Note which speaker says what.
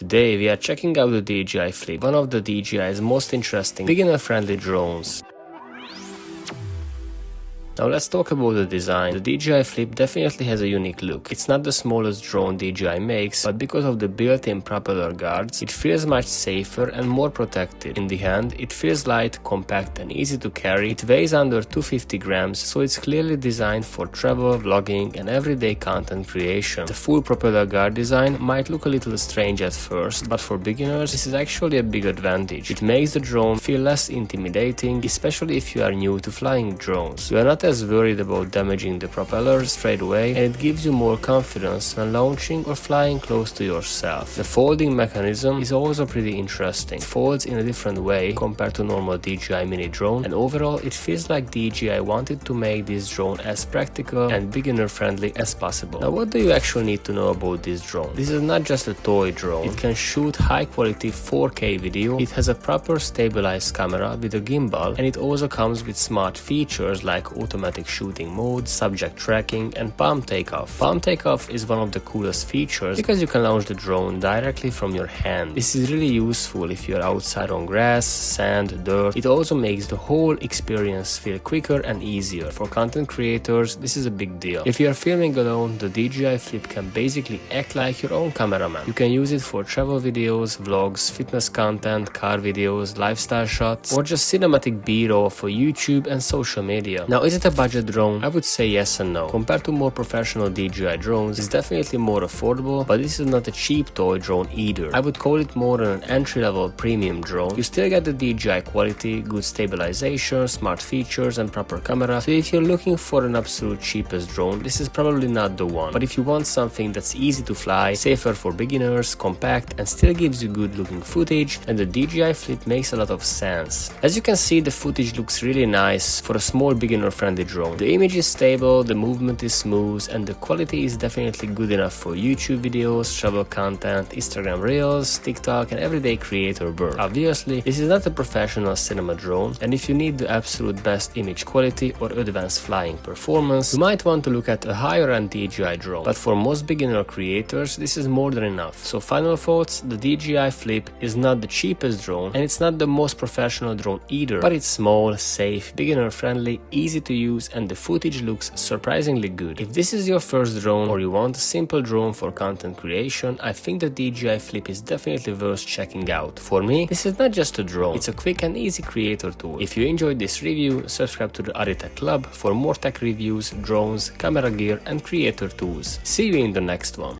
Speaker 1: Today we are checking out the DJI Flip, one of the DJI's most interesting beginner-friendly drones. Now let's talk about the design. The DJI Flip definitely has a unique look. It's not the smallest drone DJI makes, but because of the built-in propeller guards, it feels much safer and more protected. In the hand, it feels light, compact and easy to carry. It weighs under 250 grams, so it's clearly designed for travel, vlogging and everyday content creation. The full propeller guard design might look a little strange at first, but for beginners, this is actually a big advantage. It makes the drone feel less intimidating, especially if you are new to flying drones. You are not as worried about damaging the propeller straight away, and it gives you more confidence when launching or flying close to yourself. The folding mechanism is also pretty interesting. It folds in a different way compared to normal DJI mini drone, and overall it feels like DJI wanted to make this drone as practical and beginner friendly as possible. Now what do you actually need to know about this drone? This is not just a toy drone. It can shoot high quality 4K video, it has a proper stabilized camera with a gimbal, and it also comes with smart features like automatic shooting mode, subject tracking and palm takeoff. Palm takeoff is one of the coolest features because you can launch the drone directly from your hand. This is really useful if you're outside on grass, sand, dirt. It also makes the whole experience feel quicker and easier. For content creators, this is a big deal. If you're filming alone, the DJI Flip can basically act like your own cameraman. You can use it for travel videos, vlogs, fitness content, car videos, lifestyle shots, or just cinematic B-roll for YouTube and social media. Now, is it a budget drone? I would say yes and no. Compared to more professional DJI drones, it's definitely more affordable, but this is not a cheap toy drone either. I would call it more an entry-level premium drone. You still get the DJI quality, good stabilization, smart features and proper camera, so if you're looking for an absolute cheapest drone, this is probably not the one. But if you want something that's easy to fly, safer for beginners, compact and still gives you good looking footage, then the DJI Flip makes a lot of sense. As you can see, the footage looks really nice for a small beginner friendly drone. The image is stable, the movement is smooth and the quality is definitely good enough for YouTube videos, travel content, Instagram Reels, TikTok and everyday creator work. Obviously, this is not a professional cinema drone, and if you need the absolute best image quality or advanced flying performance, you might want to look at a higher end DJI drone. But for most beginner creators, this is more than enough. So final thoughts, the DJI Flip is not the cheapest drone and it's not the most professional drone either, but it's small, safe, beginner friendly, easy to use and the footage looks surprisingly good. If this is your first drone or you want a simple drone for content creation, I think the DJI Flip is definitely worth checking out. For me, this is not just a drone, it's a quick and easy creator tool. If you enjoyed this review, subscribe to the AdiTech Club for more tech reviews, drones, camera gear and creator tools. See you in the next one.